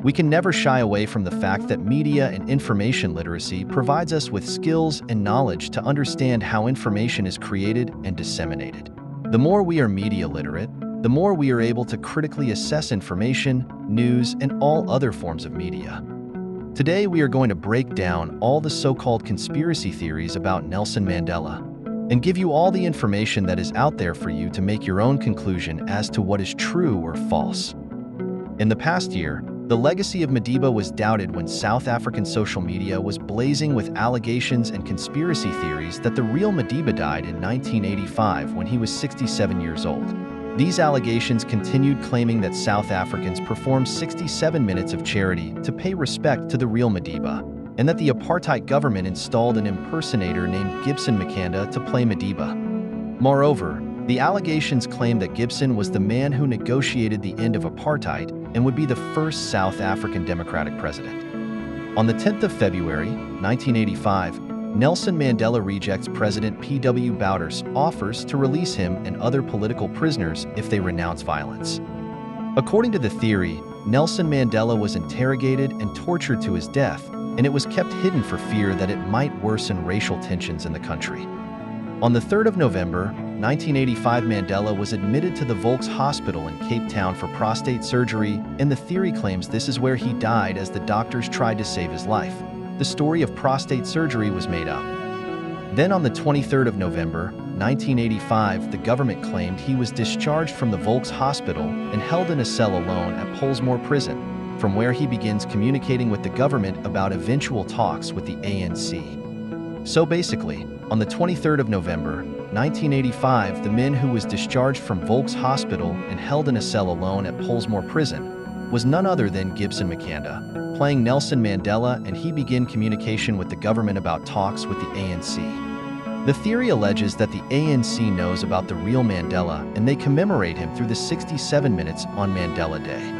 We can never shy away from the fact that media and information literacy provides us with skills and knowledge to understand how information is created and disseminated. The more we are media literate, the more we are able to critically assess information, news, and all other forms of media. Today, we are going to break down all the so-called conspiracy theories about Nelson Mandela and give you all the information that is out there for you to make your own conclusion as to what is true or false. In the past year, the legacy of Madiba was doubted when South African social media was blazing with allegations and conspiracy theories that the real Madiba died in 1985 when he was 67 years old. These allegations continued, claiming that South Africans performed 67 minutes of charity to pay respect to the real Madiba, and that the apartheid government installed an impersonator named Gibson Makanda to play Madiba. Moreover, the allegations claimed that Gibson was the man who negotiated the end of apartheid and would be the first South African Democratic president. On the 10th of February, 1985, Nelson Mandela rejects President P.W. Botha's offers to release him and other political prisoners if they renounce violence. According to the theory, Nelson Mandela was interrogated and tortured to his death, and it was kept hidden for fear that it might worsen racial tensions in the country. On the 3rd of November, 1985, Mandela was admitted to the Volks Hospital in Cape Town for prostate surgery, and the theory claims this is where he died as the doctors tried to save his life. The story of prostate surgery was made up. Then on the 23rd of November, 1985, the government claimed he was discharged from the Volks Hospital and held in a cell alone at Pollsmoor Prison, from where he begins communicating with the government about eventual talks with the ANC. So basically, on the 23rd of November, 1985, the man who was discharged from Volks Hospital and held in a cell alone at Pollsmoor Prison was none other than Gibson Makanda, playing Nelson Mandela, and he began communication with the government about talks with the ANC. The theory alleges that the ANC knows about the real Mandela and they commemorate him through the 67 minutes on Mandela Day.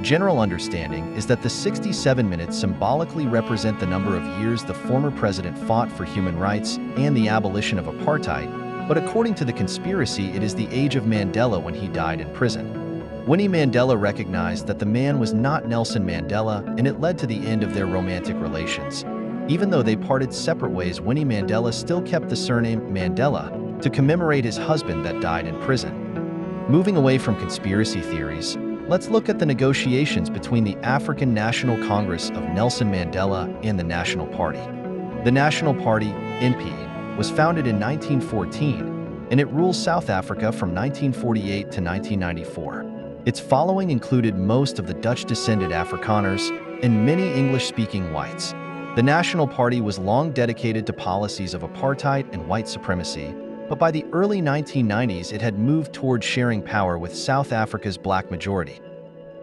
General understanding is that the 67 minutes symbolically represent the number of years the former president fought for human rights and the abolition of apartheid, but according to the conspiracy, it is the age of Mandela when he died in prison. Winnie Mandela recognized that the man was not Nelson Mandela, and it led to the end of their romantic relations. Even though they parted separate ways, Winnie Mandela still kept the surname Mandela to commemorate his husband that died in prison. Moving away from conspiracy theories, let's look at the negotiations between the African National Congress of Nelson Mandela and the National Party. The National Party, NP, was founded in 1914, and it ruled South Africa from 1948 to 1994. Its following included most of the Dutch-descended Afrikaners and many English-speaking whites. The National Party was long dedicated to policies of apartheid and white supremacy, but by the early 1990s it had moved towards sharing power with South Africa's black majority.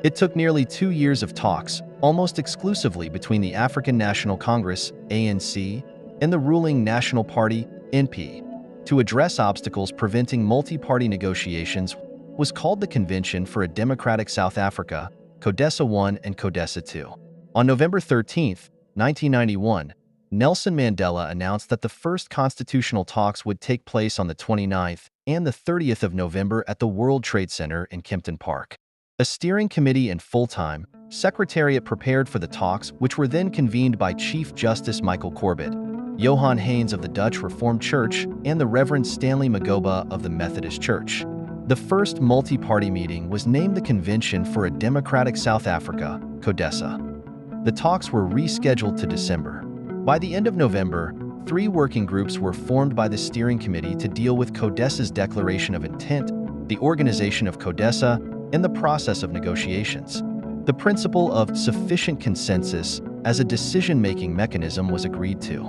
It took nearly 2 years of talks, almost exclusively between the African National Congress, ANC, and the ruling National Party, NP, to address obstacles preventing multi-party negotiations. Was called the Convention for a Democratic South Africa, CODESA I and CODESA II. On November 13, 1991, Nelson Mandela announced that the first constitutional talks would take place on the 29th and the 30th of November at the World Trade Center in Kempton Park. A steering committee and full-time secretariat prepared for the talks, which were then convened by Chief Justice Michael Corbett, Johan Haynes of the Dutch Reformed Church, and the Reverend Stanley Magoba of the Methodist Church. The first multi-party meeting was named the Convention for a Democratic South Africa, CODESA. The talks were rescheduled to December. By the end of November, 3 working groups were formed by the steering committee to deal with CODESA's declaration of intent, the organization of CODESA, and the process of negotiations. The principle of sufficient consensus as a decision-making mechanism was agreed to.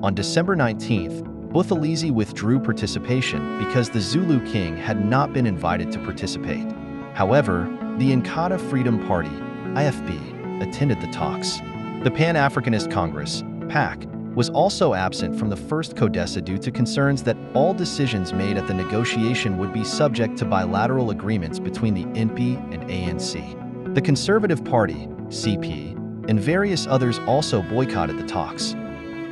On December 19th, Buthelezi withdrew participation because the Zulu king had not been invited to participate. However, the Inkatha Freedom Party, IFP, attended the talks. The Pan-Africanist Congress, PAC, was also absent from the first CODESA due to concerns that all decisions made at the negotiation would be subject to bilateral agreements between the NP and ANC. The Conservative Party, CP, and various others also boycotted the talks.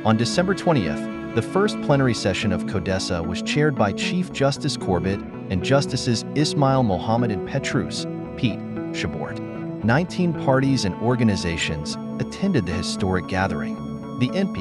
On December 20th, the first plenary session of CODESA was chaired by Chief Justice Corbett and Justices Ismail Mohammed and Petrus, Pete, Shabort. 19 parties and organizations attended the historic gathering. The NP,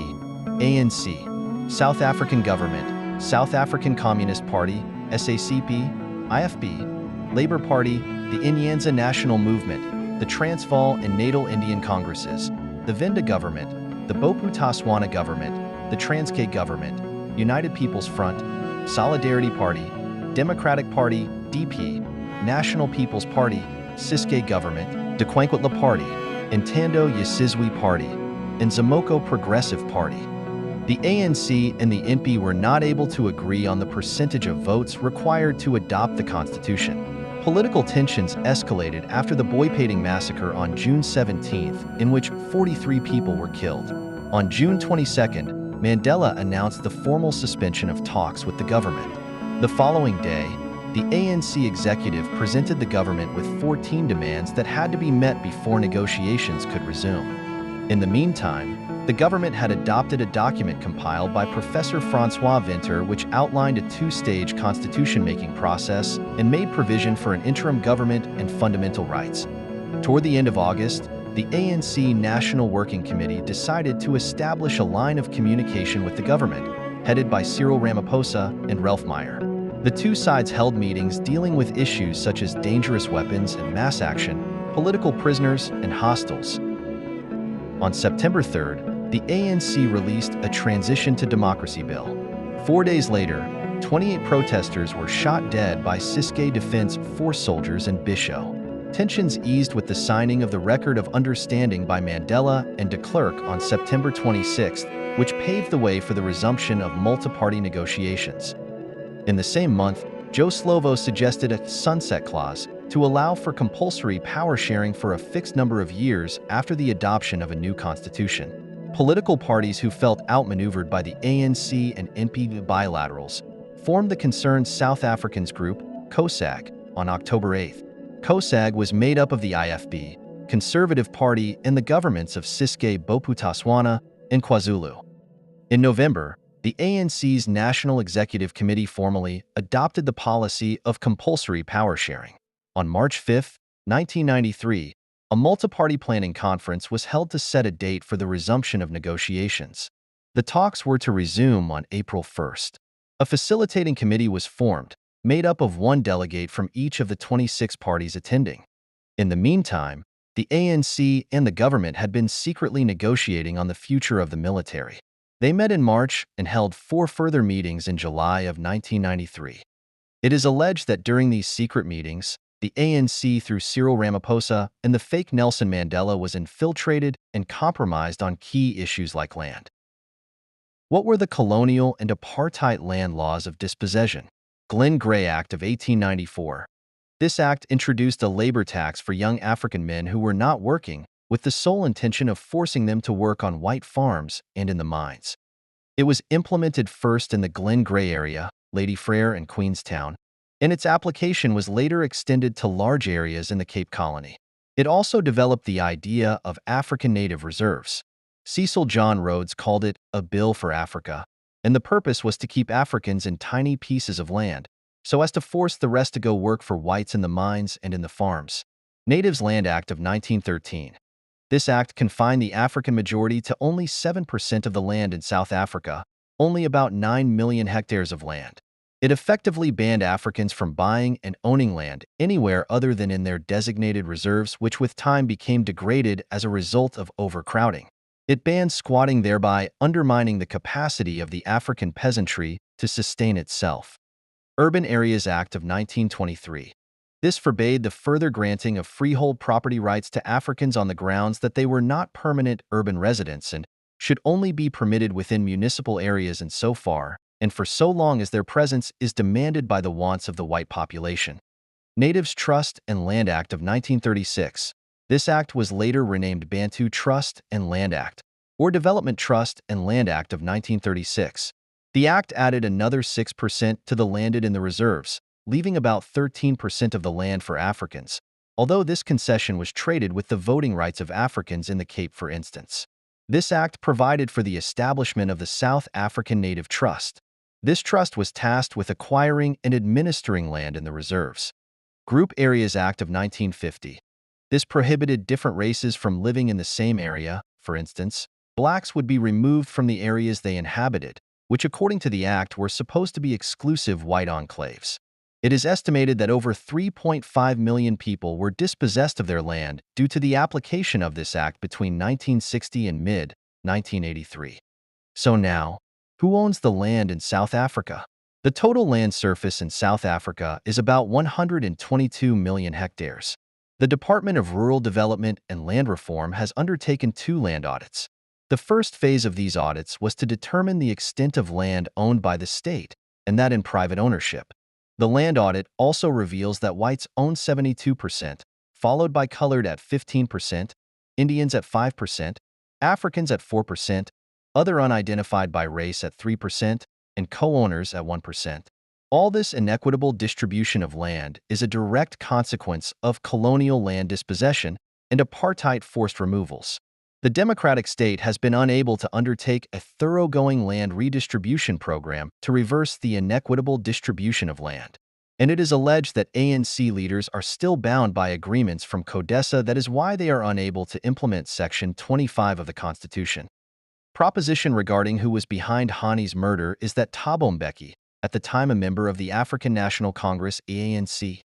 ANC, South African Government, South African Communist Party, SACP, IFP, Labour Party, the Nyanza National Movement, the Transvaal and Natal Indian Congresses, the Venda Government, the Bophuthatswana Government, the Transkei Government, United People's Front, Solidarity Party, Democratic Party, DP, National People's Party, Ciskei Government, Nkwankutla Party, Intando Yesizwe Party, and Zomoko Progressive Party. The ANC and the NP were not able to agree on the percentage of votes required to adopt the constitution. Political tensions escalated after the Boypating massacre on June 17th, in which 43 people were killed. On June 22nd, Mandela announced the formal suspension of talks with the government. The following day, the ANC executive presented the government with 14 demands that had to be met before negotiations could resume. In the meantime, the government had adopted a document compiled by Professor Francois Venter which outlined a two-stage constitution-making process and made provision for an interim government and fundamental rights. Toward the end of August, the ANC National Working Committee decided to establish a line of communication with the government, headed by Cyril Ramaphosa and Ralph Meyer. The two sides held meetings dealing with issues such as dangerous weapons and mass action, political prisoners, and hostiles. On September 3rd, the ANC released a Transition to Democracy bill. 4 days later, 28 protesters were shot dead by Ciskei Defense Force soldiers in Bisho. Tensions eased with the signing of the Record of Understanding by Mandela and de Klerk on September 26th, which paved the way for the resumption of multi-party negotiations. In the same month, Joe Slovo suggested a sunset clause to allow for compulsory power sharing for a fixed number of years after the adoption of a new constitution. Political parties who felt outmaneuvered by the ANC and NP bilaterals formed the Concerned South Africans Group, COSAG, on October 8th. COSAG was made up of the IFP, Conservative Party, and the governments of Ciskei, Bophuthatswana, and KwaZulu. In November, the ANC's National Executive Committee formally adopted the policy of compulsory power sharing. On March 5, 1993, a multi-party planning conference was held to set a date for the resumption of negotiations. The talks were to resume on April 1st. A facilitating committee was formed, made up of one delegate from each of the 26 parties attending. In the meantime, the ANC and the government had been secretly negotiating on the future of the military. They met in March and held 4 further meetings in July of 1993. It is alleged that during these secret meetings, the ANC through Cyril Ramaphosa and the fake Nelson Mandela was infiltrated and compromised on key issues like land. What were the colonial and apartheid land laws of dispossession? Glenn Gray Act of 1894. This act introduced a labor tax for young African men who were not working, with the sole intention of forcing them to work on white farms and in the mines. It was implemented first in the Glen Gray area, Lady Frere and Queenstown, and its application was later extended to large areas in the Cape Colony. It also developed the idea of African native reserves. Cecil John Rhodes called it a bill for Africa, and the purpose was to keep Africans in tiny pieces of land, so as to force the rest to go work for whites in the mines and in the farms. Natives Land Act of 1913. This act confined the African majority to only 7% of the land in South Africa, only about 9 million hectares of land. It effectively banned Africans from buying and owning land anywhere other than in their designated reserves, which with time became degraded as a result of overcrowding. It banned squatting, thereby undermining the capacity of the African peasantry to sustain itself. Urban Areas Act of 1923. This forbade the further granting of freehold property rights to Africans on the grounds that they were not permanent urban residents and should only be permitted within municipal areas and so far, and for so long as their presence is demanded by the wants of the white population. Natives Trust and Land Act of 1936. This act was later renamed Bantu Trust and Land Act, or Development Trust and Land Act of 1936. The act added another 6% to the landed in the reserves, leaving about 13% of the land for Africans, although this concession was traded with the voting rights of Africans in the Cape, for instance. This act provided for the establishment of the South African Native Trust. This trust was tasked with acquiring and administering land in the reserves. Group Areas Act of 1950. This prohibited different races from living in the same area. For instance, blacks would be removed from the areas they inhabited, which according to the act were supposed to be exclusive white enclaves. It is estimated that over 3.5 million people were dispossessed of their land due to the application of this act between 1960 and mid-1983. So now, who owns the land in South Africa? The total land surface in South Africa is about 122 million hectares. The Department of Rural Development and Land Reform has undertaken 2 land audits. The first phase of these audits was to determine the extent of land owned by the state, and that in private ownership. The land audit also reveals that whites own 72%, followed by colored at 15%, Indians at 5%, Africans at 4%, other unidentified by race at 3%, and co-owners at 1%. All this inequitable distribution of land is a direct consequence of colonial land dispossession and apartheid forced removals. The democratic state has been unable to undertake a thoroughgoing land redistribution program to reverse the inequitable distribution of land. And it is alleged that ANC leaders are still bound by agreements from CODESA. That is why they are unable to implement Section 25 of the Constitution. Proposition regarding who was behind Hani's murder is that Thabo Mbeki, at the time a member of the African National Congress ANC's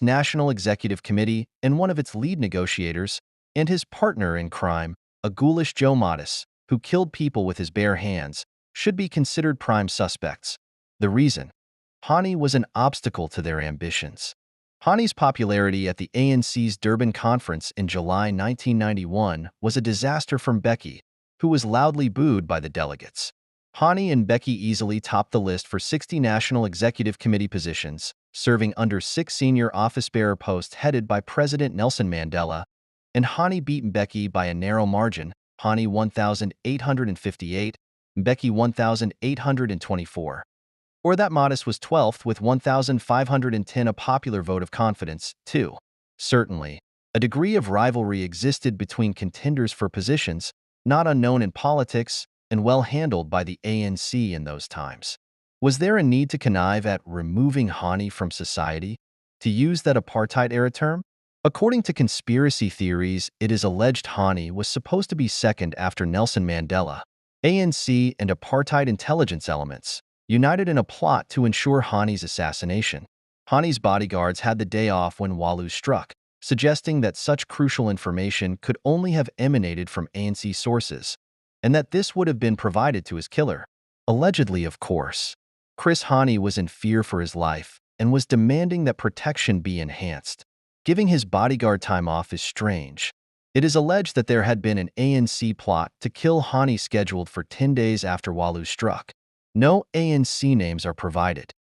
National Executive Committee and one of its lead negotiators, and his partner in crime, a ghoulish Joe Mattis, who killed people with his bare hands, should be considered prime suspects. The reason? Hani was an obstacle to their ambitions. Hani's popularity at the ANC's Durban conference in July 1991 was a disaster for Mbeki, who was loudly booed by the delegates. Hani and Mbeki easily topped the list for 60 National Executive Committee positions, serving under 6 senior office-bearer posts headed by President Nelson Mandela, and Hani beat Mbeki by a narrow margin, Hani 1,858, Mbeki 1,824. Or that Mattis was 12th with 1,510, a popular vote of confidence, too. Certainly, a degree of rivalry existed between contenders for positions, not unknown in politics and well handled by the ANC in those times. Was there a need to connive at removing Hani from society? To use that apartheid-era term? According to conspiracy theories, it is alleged Hani was supposed to be second after Nelson Mandela. ANC and apartheid intelligence elements united in a plot to ensure Hani's assassination. Hani's bodyguards had the day off when Walu struck, suggesting that such crucial information could only have emanated from ANC sources, and that this would have been provided to his killer. Allegedly, of course. Chris Hani was in fear for his life and was demanding that protection be enhanced. Giving his bodyguard time off is strange. It is alleged that there had been an ANC plot to kill Hani scheduled for 10 days after Walu struck. No ANC names are provided.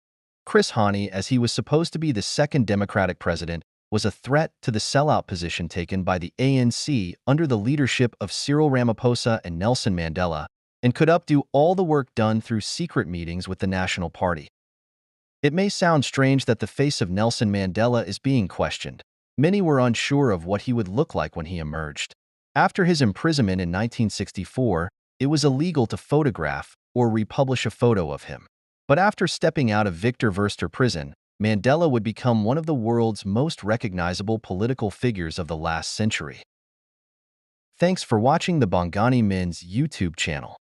Chris Hani, as he was supposed to be the second Democratic president, was a threat to the sellout position taken by the ANC under the leadership of Cyril Ramaphosa and Nelson Mandela, and could updo all the work done through secret meetings with the National Party. It may sound strange that the face of Nelson Mandela is being questioned. Many were unsure of what he would look like when he emerged. After his imprisonment in 1964, it was illegal to photograph or republish a photo of him. But after stepping out of Victor Verster prison, Mandela would become one of the world's most recognizable political figures of the last century. Thanks for watching the Bongani Men's YouTube channel.